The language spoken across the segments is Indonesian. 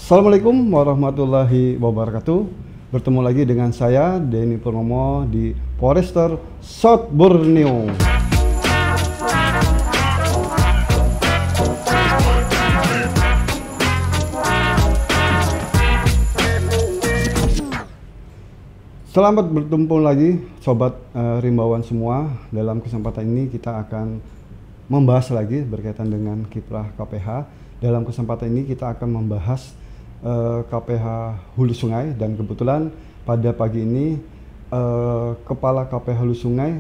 Assalamualaikum warahmatullahi wabarakatuh. Bertemu lagi dengan saya Denny Purnomo di Forester South Borneo. Selamat bertemu lagi sobat rimbawan semua. Dalam kesempatan ini kita akan membahas lagi berkaitan dengan kiprah KPH. Dalam kesempatan ini kita akan membahas KPH Hulu Sungai, dan kebetulan pada pagi ini Kepala KPH Hulu Sungai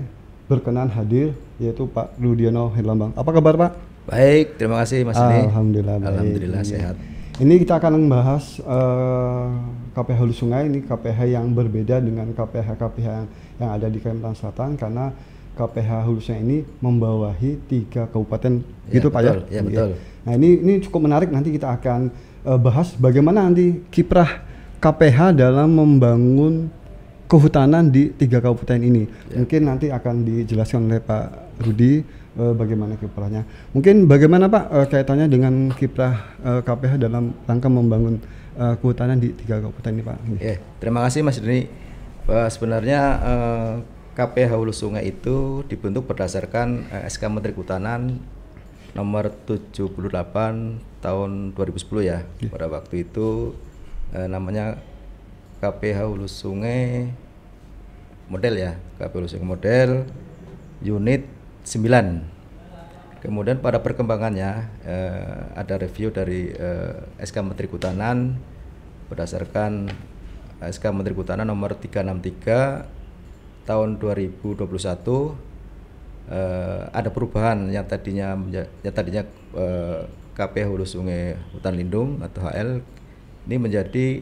berkenan hadir, yaitu Pak Rudiono Herlambang. Apa kabar Pak? Baik, terima kasih Mas Ini. Alhamdulillah. Alhamdulillah baik. sehat. Ini kita akan membahas KPH Hulu Sungai. Ini KPH yang berbeda dengan KPH yang ada di Kalimantan Selatan, karena KPH Hulu Sungai ini membawahi 3 kabupaten, Ya, gitu Pak betul, ya? ya betul. Nah ini cukup menarik. Nanti kita akan bahas bagaimana nanti kiprah KPH dalam membangun kehutanan di 3 kabupaten ini. Ya. Mungkin nanti akan dijelaskan oleh Pak Rudi bagaimana kiprahnya. Mungkin bagaimana Pak kaitannya dengan kiprah KPH dalam rangka membangun kehutanan di 3 kabupaten ini Pak? Ya, terima kasih Mas Deni. Sebenarnya KPH Hulu Sungai itu dibentuk berdasarkan SK Menteri Kehutanan nomor 78 tahun 2010 ya. Pada waktu itu namanya KPH Hulu Sungai model ya, KPH Hulu Sungai model unit 9. Kemudian pada perkembangannya ada review dari SK Menteri Kehutanan berdasarkan SK Menteri Kehutanan nomor 363 tahun 2021. Ada perubahan yang tadinya KPH Hulu Sungai Hutan Lindung atau HL ini menjadi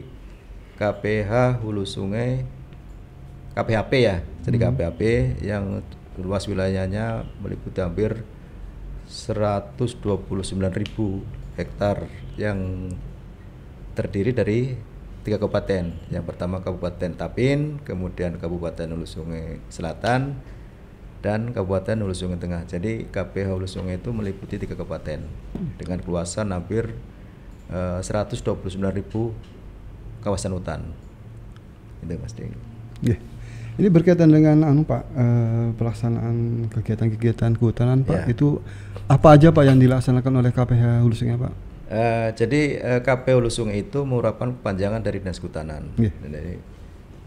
KPH Hulu Sungai KPHP ya. Jadi KPHP yang luas wilayahnya meliputi hampir 129.000 hektar yang terdiri dari 3 kabupaten. Yang pertama Kabupaten Tapin, kemudian Kabupaten Hulu Sungai Selatan, dan Kabupaten Hulu Sungai Tengah. Jadi KPH Hulu Sungai itu meliputi 3 kabupaten dengan luasan hampir 129.000 kawasan hutan. Itu Mas Deng. Yeah. Ini berkaitan dengan Pak pelaksanaan kegiatan-kegiatan kehutanan Pak, itu apa aja Pak yang dilaksanakan oleh KPH Hulu Sungai Pak? Jadi KPH Hulu Sungai itu merupakan kepanjangan dari Dinas Kehutanan. Jadi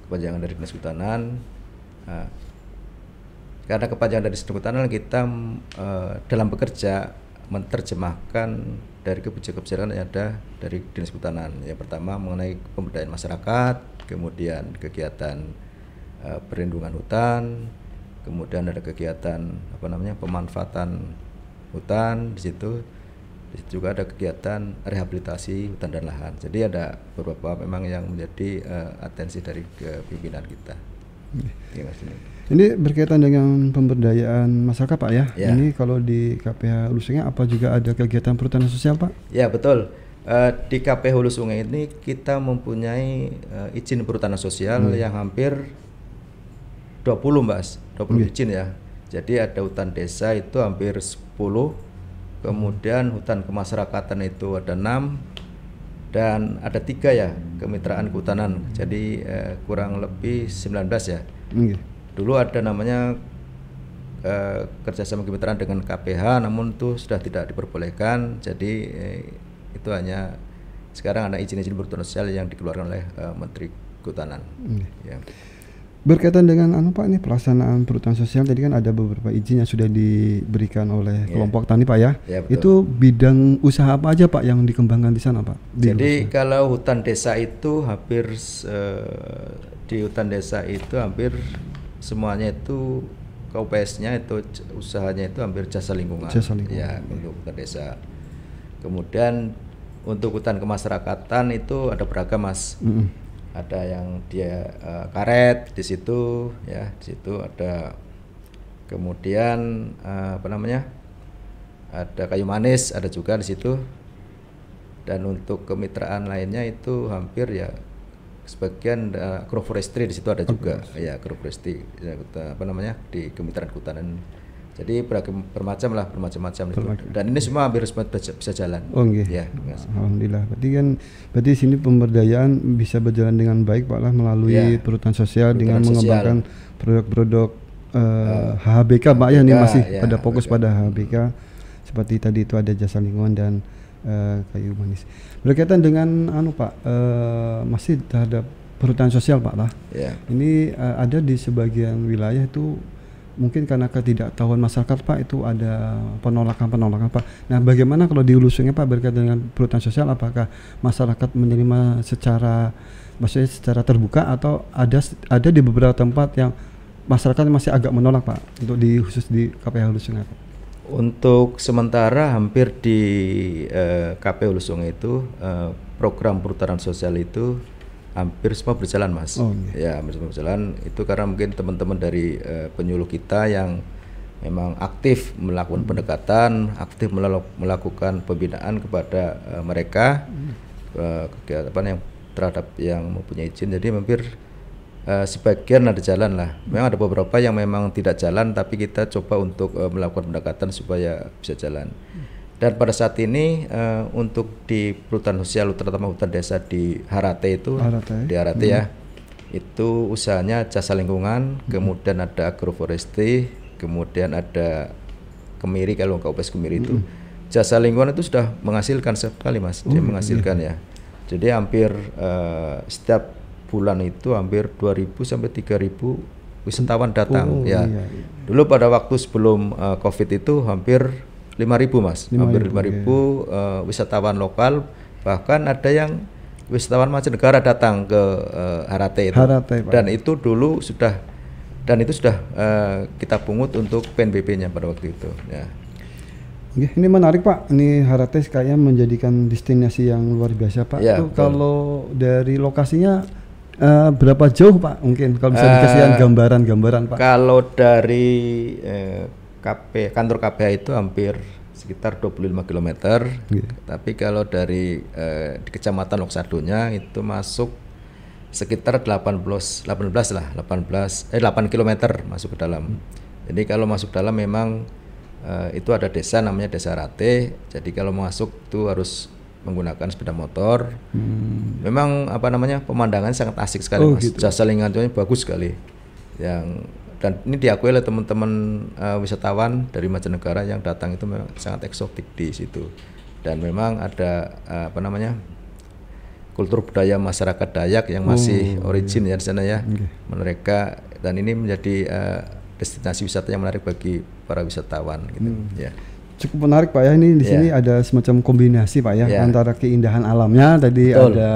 kepanjangan dari Dinas Kehutanan. Karena kepanjangan dari Dinas Kehutanan, kita dalam bekerja menerjemahkan dari kebijakan-kebijakan yang ada dari Dinas Kehutanan. Yang pertama mengenai pemberdayaan masyarakat, kemudian kegiatan perlindungan hutan, kemudian ada kegiatan pemanfaatan hutan di situ. Di situ juga ada kegiatan rehabilitasi hutan dan lahan. Jadi ada beberapa memang yang menjadi atensi dari pimpinan kita. Ya, Mas. Ini berkaitan dengan pemberdayaan masyarakat Pak ya. Ini kalau di KPH Hulu Sungai apa juga ada kegiatan perhutanan sosial Pak? Ya betul. Di KPH Hulu Sungai ini kita mempunyai izin perhutanan sosial yang hampir 20 izin ya. Jadi ada hutan desa itu hampir 10, kemudian hutan kemasyarakatan itu ada 6, dan ada 3 ya kemitraan kehutanan. Jadi kurang lebih 19 ya. Dulu ada namanya kerjasama kemitraan dengan KPH, namun itu sudah tidak diperbolehkan. Jadi itu hanya sekarang ada izin-izin perhutanan sosial yang dikeluarkan oleh Menteri Kehutanan. Ya. Berkaitan dengan Pak, ini pelaksanaan perhutanan sosial tadi kan ada beberapa izin yang sudah diberikan oleh kelompok tani Pak ya. Itu bidang usaha apa aja Pak yang dikembangkan di sana Pak? Jadi kalau hutan desa itu hampir di hutan desa itu hampir semuanya itu KUPS-nya itu usahanya itu hampir jasa lingkungan. Ya, untuk hutan desa. Kemudian untuk hutan kemasyarakatan itu ada beragam Mas. Ada yang dia karet di situ ya, di situ ada, kemudian ada kayu manis ada juga di situ, dan untuk kemitraan lainnya itu hampir ya sebagian agroforestry di situ ada juga ya, agroforestry ya, di kemitraan kehutanan Jadi bermacam-macam itu. Dan ini semua hampir semua bisa jalan. Oh nggih. Ya, alhamdulillah. Berarti sini pemberdayaan bisa berjalan dengan baik Pak lah melalui perhutanan sosial dengan mengembangkan produk-produk HHBK Pak ya, ini masih pada fokus pada HHBK. Seperti tadi itu ada jasa lingkungan dan kayu manis. Berkaitan dengan Pak, masih terhadap perhutanan sosial Pak lah. Ini ada di sebagian wilayah itu mungkin karena ketidaktahuan masyarakat Pak, itu ada penolakan Pak. Nah, bagaimana kalau di Hulu Sungai Pak berkaitan dengan perhutanan sosial, apakah masyarakat menerima secara terbuka atau ada di beberapa tempat yang masyarakat masih agak menolak Pak untuk khusus di KPH Hulu Sungai Pak? Untuk sementara hampir di KPH Hulu Sungai itu program perhutanan sosial itu hampir semua berjalan Mas. Ya, hampir semua berjalan. Itu karena mungkin teman-teman dari penyuluh kita yang memang aktif melakukan pendekatan, aktif melakukan pembinaan kepada mereka kegiatan yang terhadap yang mempunyai izin. Jadi hampir sebagian ada jalan lah. Memang ada beberapa yang memang tidak jalan, tapi kita coba untuk melakukan pendekatan supaya bisa jalan. Dan pada saat ini untuk di perhutanan sosial terutama hutan desa di Harate itu, di Harate ya, itu usahanya jasa lingkungan, kemudian ada agroforestry, kemudian ada kemiri, kalau KUPS kemiri itu. Jasa lingkungan itu sudah menghasilkan sekali Mas, dia menghasilkan ya. Jadi hampir setiap bulan itu hampir 2.000 sampai 3.000 wisatawan datang ya. Dulu pada waktu sebelum Covid itu hampir 5.000 Mas, hampir 5.000 wisatawan lokal, bahkan ada yang wisatawan mancanegara datang ke Harate itu. Dan itu dulu sudah kita pungut untuk PNBP-nya pada waktu itu. Ya. Ini menarik Pak, ini Harate kayaknya menjadikan destinasi yang luar biasa Pak. Ya, itu kalau dari lokasinya berapa jauh Pak? Mungkin kalau bisa dikasih gambaran Pak. Kalau dari kantor KPH itu hampir sekitar 25 km. Tapi kalau dari di Kecamatan Loksadonya itu masuk sekitar 8 km masuk ke dalam. Jadi kalau masuk dalam memang itu ada desa namanya Desa Harate. Jadi kalau masuk itu harus menggunakan sepeda motor. Memang pemandangan sangat asik sekali Mas. Gitu. Jasa lingkungannya bagus sekali. Dan ini diakui oleh teman-teman wisatawan dari mancanegara yang datang itu memang sangat eksotik di situ. Dan memang ada kultur budaya masyarakat Dayak yang masih origin ya di sana ya. Mereka, dan ini menjadi destinasi wisata yang menarik bagi para wisatawan gitu. Ya. Cukup menarik Pak ya, ini di sini ada semacam kombinasi Pak ya, antara keindahan alamnya tadi. Betul. Ada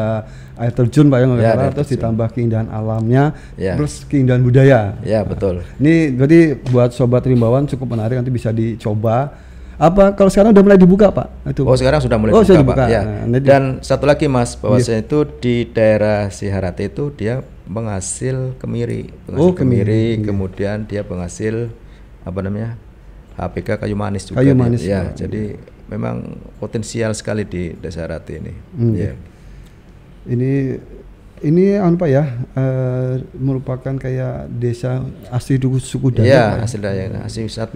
air terjun Pak ya, terus ditambah keindahan alamnya, plus keindahan budaya. Ya, betul. Ini berarti buat sobat Rimbawan cukup menarik, nanti bisa dicoba. Apa kalau sekarang udah mulai dibuka Pak? Itu. Sekarang sudah mulai dibuka Pak. Ya. Dan satu lagi Mas, bahwasanya itu di daerah Harate itu dia penghasil kemiri, kemudian dia penghasil HPK kayu manis juga. Ya, jadi memang potensial sekali di Desa Harate ini. Ini Pak ya, merupakan kayak desa asli suku Dayak. Ya, asli Dayak, asli wisata,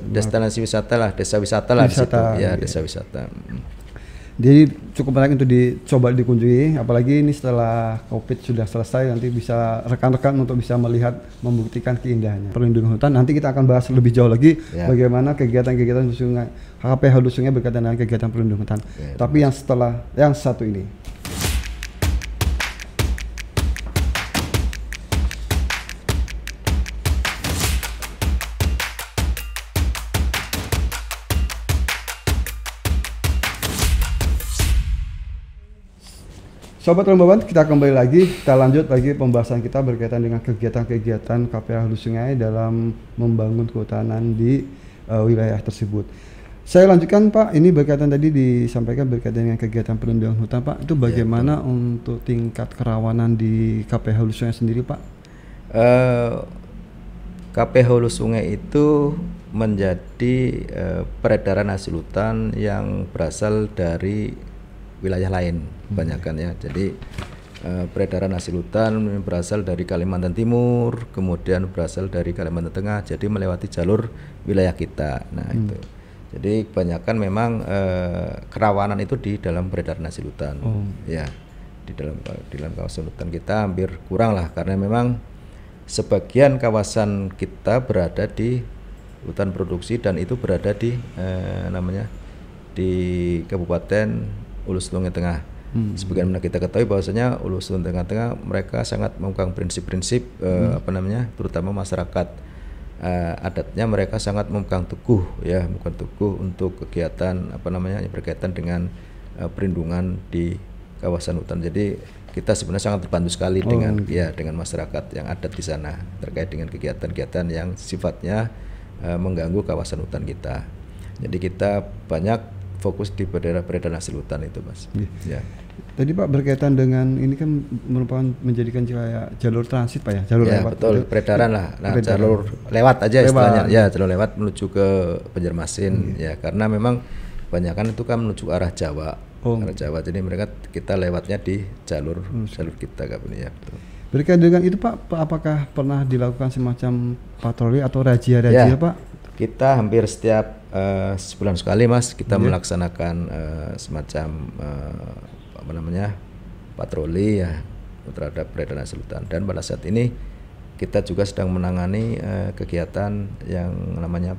destinasi wisata lah, desa wisata lah di situ. Ya, desa wisata. Jadi cukup menarik untuk dicoba dikunjungi, apalagi ini setelah Covid sudah selesai, nanti bisa rekan-rekan untuk bisa melihat, membuktikan keindahannya. Perlindungan hutan, nanti kita akan bahas lebih jauh lagi bagaimana kegiatan-kegiatan sungai KPH Hulu Sungai berkaitan dengan kegiatan perlindungan hutan. Tapi yang setelah yang satu ini. Sobat Rimbawan, kita kembali lagi, kita lanjut lagi pembahasan kita berkaitan dengan kegiatan-kegiatan KPH Hulu Sungai dalam membangun kehutanan di wilayah tersebut. Saya lanjutkan Pak, ini berkaitan tadi disampaikan berkaitan dengan kegiatan perlindungan hutan Pak, itu bagaimana untuk tingkat kerawanan di KPH Hulu Sungai sendiri Pak? KPH Hulu Sungai itu menjadi peredaran hasil hutan yang berasal dari wilayah lain kebanyakan ya. Jadi peredaran hasil hutan berasal dari Kalimantan Timur, kemudian berasal dari Kalimantan Tengah, jadi melewati jalur wilayah kita. Nah itu, jadi kebanyakan memang kerawanan itu di dalam peredaran hasil hutan. Ya, di dalam kawasan hutan kita hampir kurang lah, karena memang sebagian kawasan kita berada di hutan produksi dan itu berada di namanya di Kabupaten Hulu Sungai Tengah. Sebagaimana kita ketahui bahwasanya Hulu Sungai Tengah mereka sangat memegang prinsip-prinsip terutama masyarakat adatnya, mereka sangat memegang teguh untuk kegiatan berkaitan dengan perlindungan di kawasan hutan. Jadi kita sebenarnya sangat terbantu sekali dengan masyarakat yang adat di sana terkait dengan kegiatan-kegiatan yang sifatnya mengganggu kawasan hutan kita. Jadi kita banyak fokus di peredaran hasil hutan itu, Mas. Ya. Tadi Pak berkaitan dengan ini kan merupakan menjadikan jalur transit Pak ya, jalur lewat. Betul, peredaran lah. Nah, jalur lewat aja istilahnya. Ya, jalur lewat menuju ke Banjarmasin ya, karena memang kebanyakan itu kan menuju arah Jawa. Arah Jawa. Jadi kita lewatnya di jalur kita ya, betul. Berkaitan dengan itu Pak, apakah pernah dilakukan semacam patroli atau razia-razia Pak? Kita hampir setiap sebulan sekali, Mas, kita melaksanakan semacam patroli ya terhadap peredaran hasil hutan. Dan pada saat ini kita juga sedang menangani kegiatan yang namanya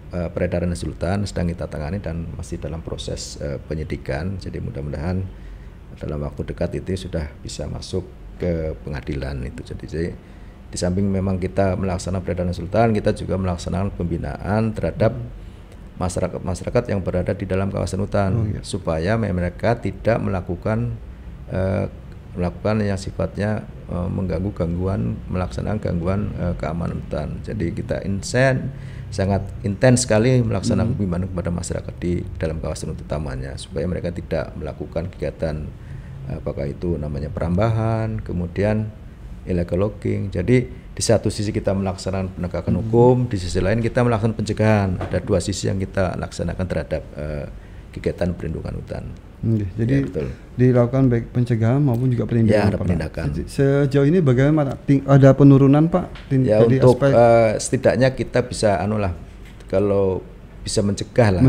peredaran hasil hutan sedang kita tangani dan masih dalam proses penyidikan. Jadi mudah-mudahan dalam waktu dekat itu sudah bisa masuk ke pengadilan itu. Jadi di samping memang kita melaksanakan peredaran hasil hutan, kita juga melaksanakan pembinaan terhadap masyarakat yang berada di dalam kawasan hutan, supaya mereka tidak melakukan yang sifatnya mengganggu melaksanakan gangguan keamanan hutan. Jadi kita sangat intens sekali melaksanakan pembinaan kepada masyarakat di dalam kawasan hutan utamanya, supaya mereka tidak melakukan kegiatan apakah itu namanya perambahan, kemudian illegal logging. Jadi di satu sisi kita melaksanakan penegakan hukum, di sisi lain kita melakukan pencegahan. Ada dua sisi yang kita laksanakan terhadap kegiatan perlindungan hutan. Jadi dilakukan baik pencegahan maupun juga perlindungan. Ya, ada penindakan. Sejauh ini bagaimana? Ada penurunan Pak? Untuk setidaknya kita bisa kalau bisa mencegah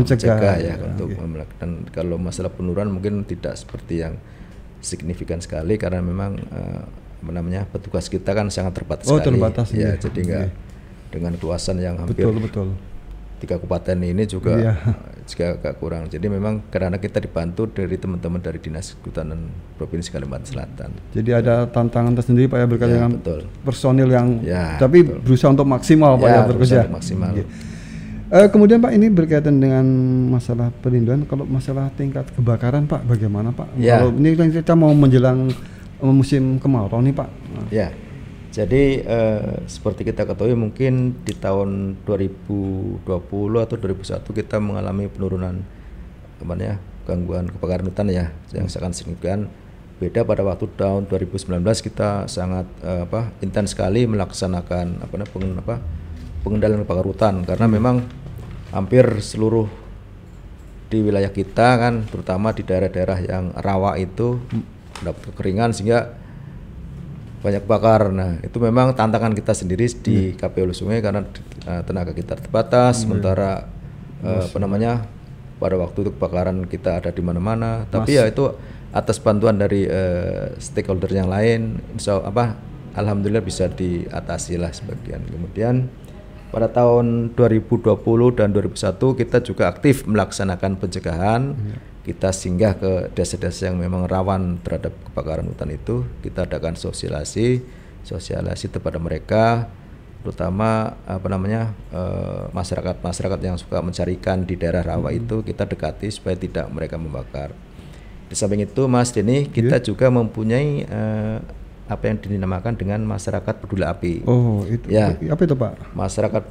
ya untuk melakukan. Kalau masalah penurunan mungkin tidak seperti yang signifikan sekali, karena memang petugas kita kan sangat terbatas sekali. Ya, jadi enggak dengan luasan yang hampir 3 kabupaten ini juga agak kurang. Jadi memang karena kita dibantu dari teman-teman dari Dinas Kehutanan Provinsi Kalimantan Selatan. Jadi ada tantangan tersendiri Pak ya berkaitan dengan personil yang tapi berusaha untuk maksimal Pak ya bekerja. Maksimal. Kemudian Pak, ini berkaitan dengan masalah perlindungan. Kalau masalah tingkat kebakaran Pak, bagaimana Pak? Kalau ini kita mau menjelang musim kemarau nih Pak. Ya, jadi seperti kita ketahui mungkin di tahun 2020 atau 2021 kita mengalami penurunan gangguan kebakaran hutan ya, yang sangat signifikan. Beda pada waktu tahun 2019 kita sangat intens sekali melaksanakan pengendalian kebakaran hutan, karena memang hampir seluruh di wilayah kita kan, terutama di daerah-daerah yang rawa itu dapat kekeringan sehingga banyak bakar. Nah, itu memang tantangan kita sendiri di KP Hulu Sungai, karena tenaga kita terbatas. Sementara pada waktu itu kebakaran kita ada di mana-mana. Tapi ya itu atas bantuan dari stakeholder yang lain, alhamdulillah bisa diatasi lah sebagian. Kemudian pada tahun 2020 dan 2021 kita juga aktif melaksanakan pencegahan. Kita singgah ke desa-desa yang memang rawan terhadap kebakaran hutan itu. Kita adakan sosialisasi kepada mereka, terutama masyarakat yang suka mencari ikan di daerah rawa itu kita dekati supaya tidak mereka membakar. Di samping itu Mas Denny, kita juga mempunyai apa yang dinamakan dengan masyarakat peduli api. Apa itu Pak? Masyarakat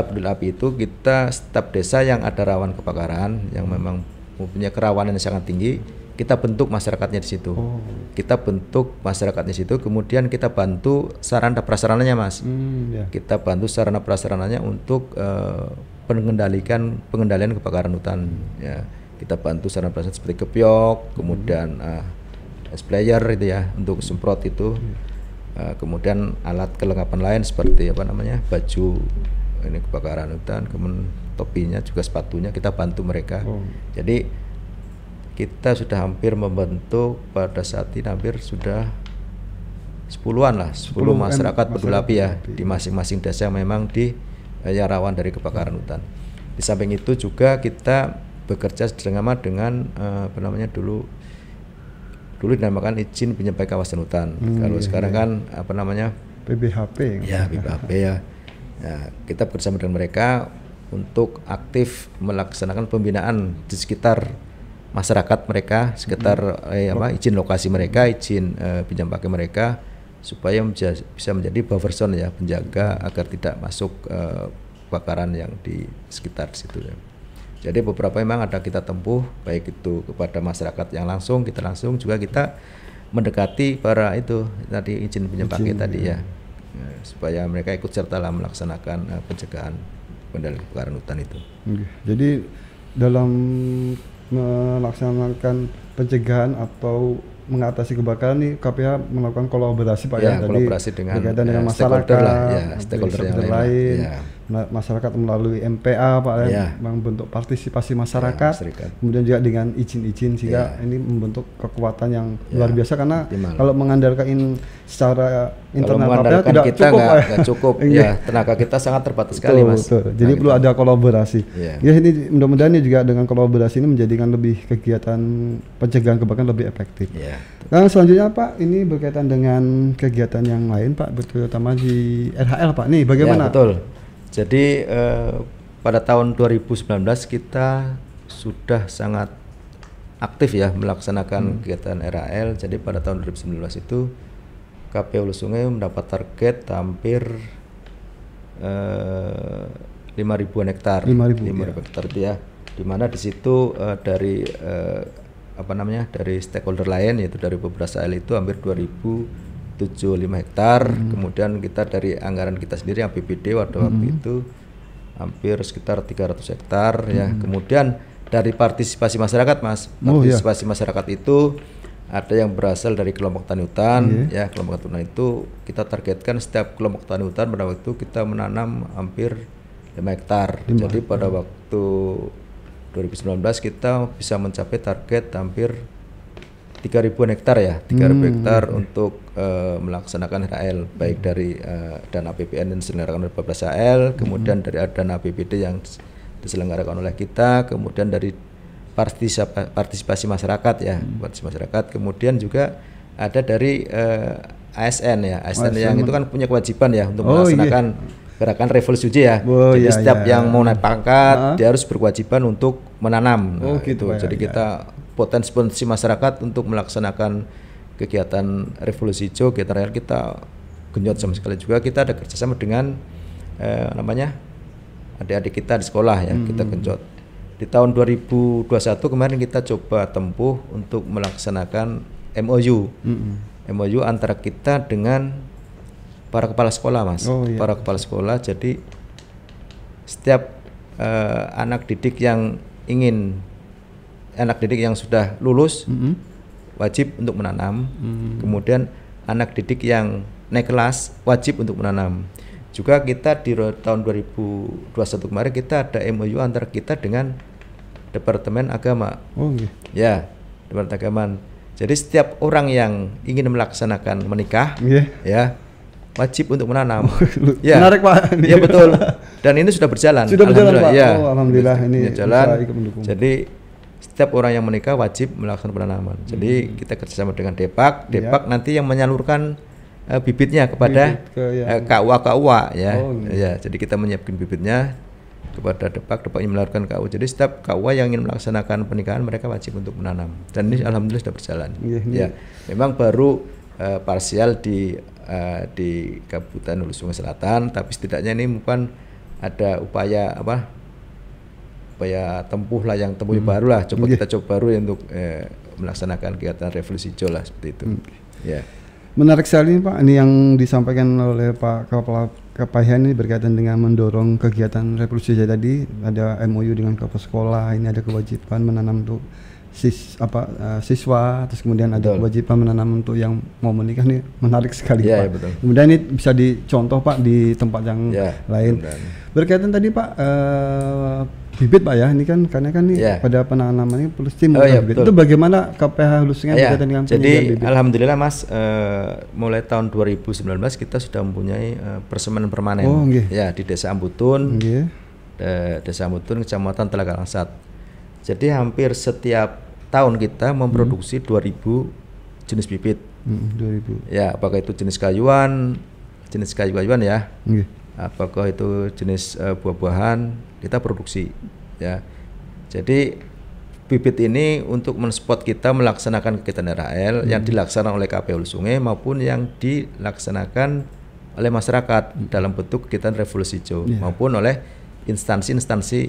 peduli api itu kita setiap desa yang ada rawan kebakaran, yang memang mempunyai kerawanan yang sangat tinggi, kita bentuk masyarakatnya di situ. Kita bentuk masyarakatnya di situ, kemudian kita bantu sarana prasarananya, Mas. Kita bantu sarana prasarananya untuk pengendalian kebakaran hutan. Ya, kita bantu sarana prasarana seperti kepiok, kemudian sprayer itu ya untuk semprot itu. Kemudian alat kelengkapan lain seperti apa namanya baju ini kebakaran hutan, kemudian topinya juga sepatunya kita bantu mereka. Jadi kita sudah hampir membentuk pada saat ini hampir sudah 10-an lah, 10 masyarakat peduli api ya di masing-masing desa memang yang rawan dari kebakaran hutan. Di samping itu juga kita bekerja dengan apa namanya dulu dinamakan izin penyampai kawasan hutan. Kalau sekarang kan apa namanya PBHP. Ya PBHP ya. Nah, kita bersama dengan mereka untuk aktif melaksanakan pembinaan di sekitar masyarakat mereka, sekitar izin lokasi mereka, izin pinjam pakai mereka, supaya bisa menjadi buffer zone ya, penjaga agar tidak masuk kebakaran yang di sekitar situ ya. Jadi beberapa memang ada kita tempuh, baik itu kepada masyarakat yang langsung, juga kita mendekati para itu tadi izin pinjam pakai tadi ya, supaya mereka ikut serta dalam melaksanakan pencegahan kendali kebakaran hutan itu. Jadi dalam melaksanakan pencegahan atau mengatasi kebakaran nih KPH melakukan kolaborasi Pak ya, kolaborasi dengan masyarakat, stakeholder yang lain. Masyarakat melalui MPA Pak ya, membentuk partisipasi masyarakat, kemudian juga dengan izin-izin sehingga ini membentuk kekuatan yang luar biasa karena kalau mengandalkan secara internal KPH tidak cukup nggak cukup ya, tenaga kita sangat terbatas sekali Mas. Jadi perlu ada kolaborasi. Ya ini mudah-mudahan juga dengan kolaborasi ini menjadikan lebih kegiatan pencegahan kebakaran lebih efektif. Nah, selanjutnya Pak, ini berkaitan dengan kegiatan yang lain Pak, terutama di RHL Pak. Nih bagaimana? Betul. Jadi pada tahun 2019 kita sudah sangat aktif ya melaksanakan kegiatan RHL. Jadi pada tahun 2019 itu KPH Hulu Sungai mendapat target hampir 5.000 hektar. 5.000 hektar ya. Di mana di situ dari dari stakeholder lain yaitu dari beberapa SAL itu hampir 2.075 hektar. Kemudian kita dari anggaran kita sendiri APBD waktu itu hampir sekitar 300 hektar ya. Kemudian dari partisipasi masyarakat Mas, masyarakat itu ada yang berasal dari kelompok tani hutan ya. Kelompok tani itu kita targetkan setiap kelompok tani hutan pada waktu kita menanam hampir 5 hektar. Jadi pada waktu 2019 kita bisa mencapai target hampir 3.000 hektar ya, 3.000 hektar untuk melaksanakan RHL baik dari dana APBN yang diselenggarakan oleh 12 AL, kemudian dari dana APBD yang diselenggarakan oleh kita, kemudian dari partisipasi masyarakat ya, partisipasi masyarakat, kemudian juga ada dari ASN ya, ASN yang itu kan punya kewajiban ya untuk melaksanakan gerakan revolusi hijau ya. Jadi setiap yang mau naik pangkat dia harus berkewajiban untuk menanam. Jadi kita potensi masyarakat untuk melaksanakan kegiatan revolusi hijau, kegiatan real kita genjot sama sekali juga. Kita ada kerjasama dengan adik-adik kita di sekolah ya, kita genjot. Di tahun 2021 kemarin kita coba tempuh untuk melaksanakan MOU antara kita dengan para kepala sekolah Mas, para kepala sekolah. Jadi setiap anak didik yang sudah lulus wajib untuk menanam. Kemudian anak didik yang naik kelas wajib untuk menanam. Juga kita di tahun 2021 kemarin kita ada MOU antara kita dengan Departemen Agama. Ya, Departemen Agama. Jadi setiap orang yang ingin melaksanakan menikah ya wajib untuk menanam. Ya. Menarik Pak. Iya betul. Dan ini sudah berjalan. Alhamdulillah, Pak. Ya. Alhamdulillah ini berjalan. Jadi setiap orang yang menikah wajib melaksanakan penanaman. Jadi kita kerjasama dengan Depak nanti yang menyalurkan bibitnya kepada KUA ya. Ya. Jadi kita menyiapkan bibitnya kepada Depak yang menyalurkan KUA. Jadi setiap KUA yang ingin melaksanakan pernikahan mereka wajib untuk menanam. Dan ini alhamdulillah sudah berjalan. Ya. Memang baru parsial di Kabupaten Hulu Sungai Selatan, tapi setidaknya ini bukan ada upaya tempuh lah yang baru lah. Kita coba baru untuk melaksanakan kegiatan revolusi hijau lah seperti itu. Ya. Menarik sekali Pak, ini yang disampaikan oleh Pak Kepala KPH ini berkaitan dengan mendorong kegiatan revolusi hijau tadi. Ada MOU dengan kepala sekolah, ini ada kewajiban menanam untuk siswa, terus kemudian ada Betul. kewajiban menanam untuk yang mau menikah nih, menarik sekali Iya, Pak. ya, betul. Kemudian ini bisa dicontoh Pak di tempat yang Ya, lain. mudah-mudahan. Berkaitan tadi Pak bibit Pak ya, ini kan karena kan nih Ya. pada penanamannya perlu tim Oh, iya, bibit. betul. Itu bagaimana KPH Hulu Sungai Ya, berkaitan dengan jadi penyediaan bibit? alhamdulillah Mas, mulai tahun 2019 kita sudah mempunyai persemen permanen. Oh, nggih. Ya, di Desa Ambutun, Nggih. Desa Ambutun, Kecamatan Telaga Langsat. Jadi hampir setiap tahun kita memproduksi 2000 jenis bibit. 2000. Ya, apakah itu jenis kayu-kayuan ya, Nggih. apakah itu jenis buah-buahan, kita produksi. Ya, jadi bibit ini untuk mensupport kita melaksanakan kegiatan RHL yang dilaksanakan oleh KPH Hulu Sungai maupun yang dilaksanakan oleh masyarakat dalam bentuk kegiatan Revolusi Hijau maupun oleh instansi-instansi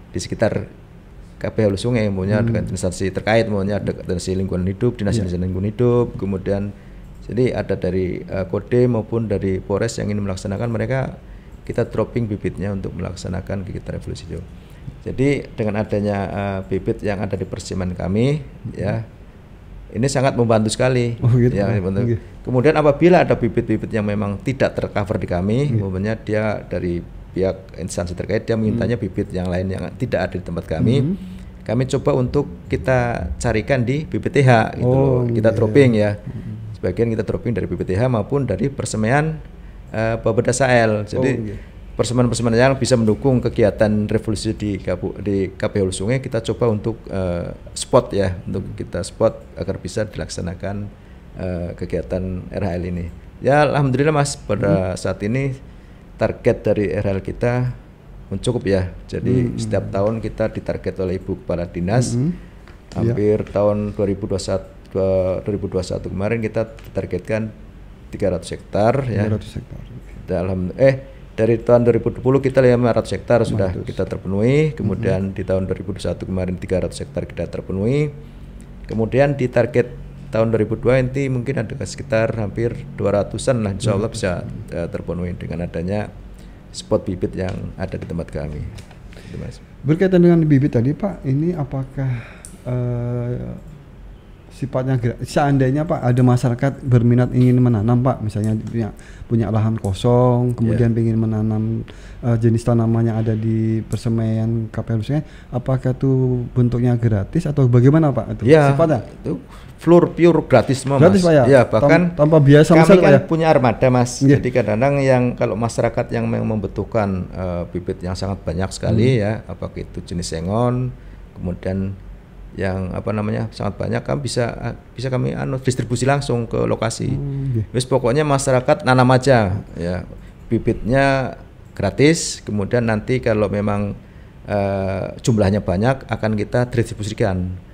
di sekitar KPH Hulu Sungai, maunya dengan instansi terkait, maunya dari lingkungan hidup, dinas lingkungan hidup, kemudian jadi ada dari Kode maupun dari Polres yang ingin melaksanakan, mereka kita dropping bibitnya untuk melaksanakan kegiatan Revolusi Hijau. Jadi dengan adanya bibit yang ada di persiman kami, ya ini sangat membantu sekali. Oh, gitu. Ya, membantu. Kemudian apabila ada bibit-bibit yang memang tidak tercover di kami, maksudnya dia dari pihak instansi terkait dia mintanya bibit yang lain yang tidak ada di tempat kami, kami coba untuk kita carikan di BPTH gitu loh. Kita dropping ya. Sebagian kita dropping dari BPTH maupun dari persemaian Bapeda Sahel. Jadi persemen-persemen yang bisa mendukung kegiatan revolusi di KPH Hulu Sungai kita coba untuk spot ya, untuk kita spot agar bisa dilaksanakan kegiatan RHL ini. Ya alhamdulillah Mas, pada saat ini target dari RHL kita mencukup ya. Jadi setiap tahun kita ditarget oleh Ibu Kepala Dinas. Hampir tahun 2021 kemarin kita ditargetkan 300 hektar ya. 300 hektar. Dari tahun 2020 kita 500 hektar sudah kita terpenuhi. Kemudian di tahun 2021 kemarin 300 hektar kita terpenuhi. Kemudian di target tahun 2002 nanti mungkin ada sekitar hampir 200-an lah, insya Allah bisa terpenuhi dengan adanya spot bibit yang ada di tempat kami. Gitu, Mas. Berkaitan dengan bibit tadi Pak, ini apakah sifatnya seandainya Pak ada masyarakat berminat ingin menanam Pak, misalnya punya lahan kosong, kemudian ingin menanam jenis tanaman yang ada di persemaian KPH Hulu Sungai, apakah itu bentuknya gratis atau bagaimana Pak itu? Ya, sifatnya itu floor pure gratis semua gratis Mas. Pak ya? Ya, bahkan tanpa biaya sama kami sekali kan Pak ya? punya armada Mas. Yeah. Jadi kadang-kadang yang kalau masyarakat yang membutuhkan bibit yang sangat banyak sekali ya, apakah itu jenis sengon, kemudian yang sangat banyak, kan bisa kami distribusi langsung ke lokasi. Wis pokoknya masyarakat nanam aja ya, bibitnya gratis, kemudian nanti kalau memang jumlahnya banyak akan kita distribusikan.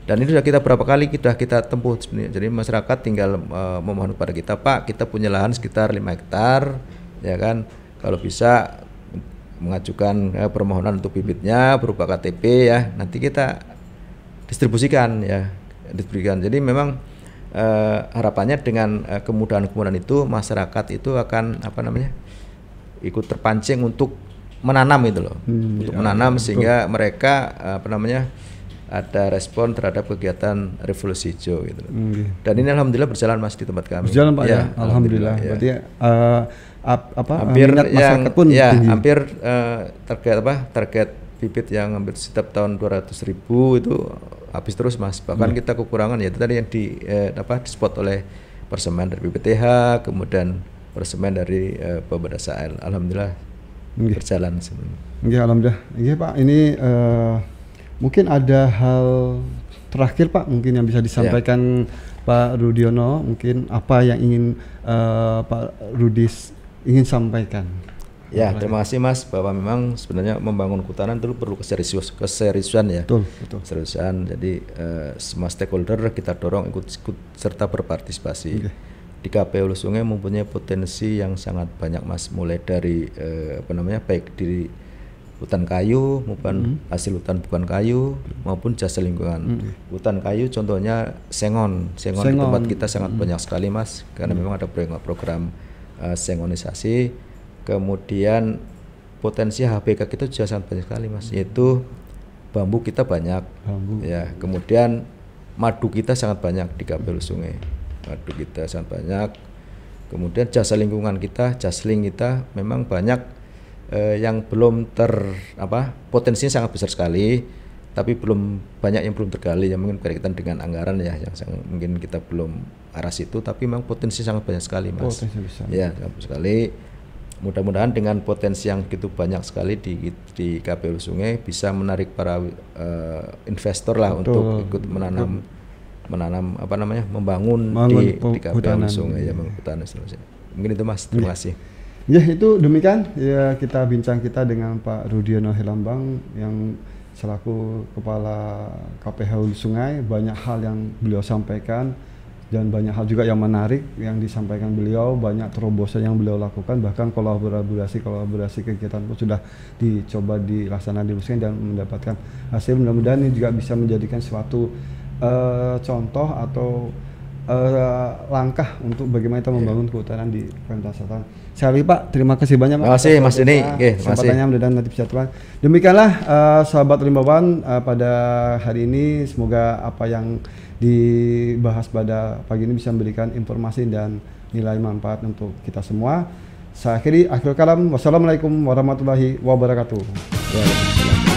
Dan ini sudah kita berapa kali kita tempuh sebenarnya. Jadi masyarakat tinggal memohon kepada kita, Pak, kita punya lahan sekitar 5 hektar ya kan, kalau bisa mengajukan permohonan untuk bibitnya berupa KTP ya, nanti kita distribusikan ya, diberikan. Jadi memang harapannya dengan kemudahan-kemudahan itu masyarakat itu akan ikut terpancing untuk menanam itu loh, untuk menanam sehingga mereka ada respon terhadap kegiatan Revolusi Hijau gitu loh. Dan ini alhamdulillah berjalan Mas di tempat kami. Berjalan Pak ya, alhamdulillah. Ya. Berarti hampir masyarakat pun tinggi. Hampir target bibit yang hampir setiap tahun 200.000 itu habis terus Mas. Bahkan kita kekurangan ya itu tadi yang di spot oleh persemen dari BPTH, kemudian persemen dari Bapeda Sahel. Alhamdulillah berjalan sebenarnya. Iya, alhamdulillah. Iya Pak, ini mungkin ada hal terakhir Pak mungkin yang bisa disampaikan Pak Rudiono, mungkin apa yang ingin Pak Rudis ingin sampaikan. Ya, terima kasih Mas, bahwa memang sebenarnya membangun kehutanan itu perlu keseriusan ya. Betul. Keseriusan. Jadi semua stakeholder kita dorong ikut serta berpartisipasi. Di KPH Hulu Sungai mempunyai potensi yang sangat banyak Mas, mulai dari baik di hutan kayu maupun hasil hutan bukan kayu maupun jasa lingkungan. Hutan kayu contohnya sengon di tempat kita sangat banyak sekali Mas, karena memang ada program sengonisasi. Kemudian potensi HBK kita juga sangat banyak sekali Mas, yaitu bambu kita banyak, ya. Kemudian madu kita sangat banyak di KP Hulu Sungai, madu kita sangat banyak. Kemudian jasa lingkungan kita, jasling kita memang banyak yang belum potensinya sangat besar sekali, tapi banyak yang belum tergali, yang mungkin berkaitan dengan anggaran ya, yang mungkin kita belum arah situ, tapi memang potensi sangat banyak sekali, Mas. Potensi besar. Ya, sangat sekali. Mudah-mudahan dengan potensi yang begitu banyak sekali di KP Hulu Sungai bisa menarik para investor lah. Betul. Untuk ikut menanam membangun di KP Hulu Sungai, ya, menghutanan seterusnya. Mungkin itu, Mas. Terima kasih. Ya, itu demikian ya bincang kita dengan Pak Rudiono Helambang yang selaku Kepala KPH Hulu Sungai. Banyak hal yang beliau sampaikan dan banyak hal juga yang menarik yang disampaikan beliau, banyak terobosan yang beliau lakukan, bahkan kolaborasi kegiatan pun sudah dicoba dilaksanakan di Hulu Sungai dan mendapatkan hasil. Mudah-mudahan ini juga bisa menjadikan suatu contoh atau langkah untuk bagaimana kita membangun kehutanan di Kalimantan Selatan. Sekali Pak, terima kasih banyak. Terima kasih Mas Deni. Kesempatannya mudah-mudahan nanti bisa Tuhan. Demikianlah sahabat Rimbawan pada hari ini, semoga apa yang dibahas pada pagi ini bisa memberikan informasi dan nilai manfaat untuk kita semua. Saya akhiri, akhirul kalam. Wassalamualaikum warahmatullahi wabarakatuh. Waalaikumsalam.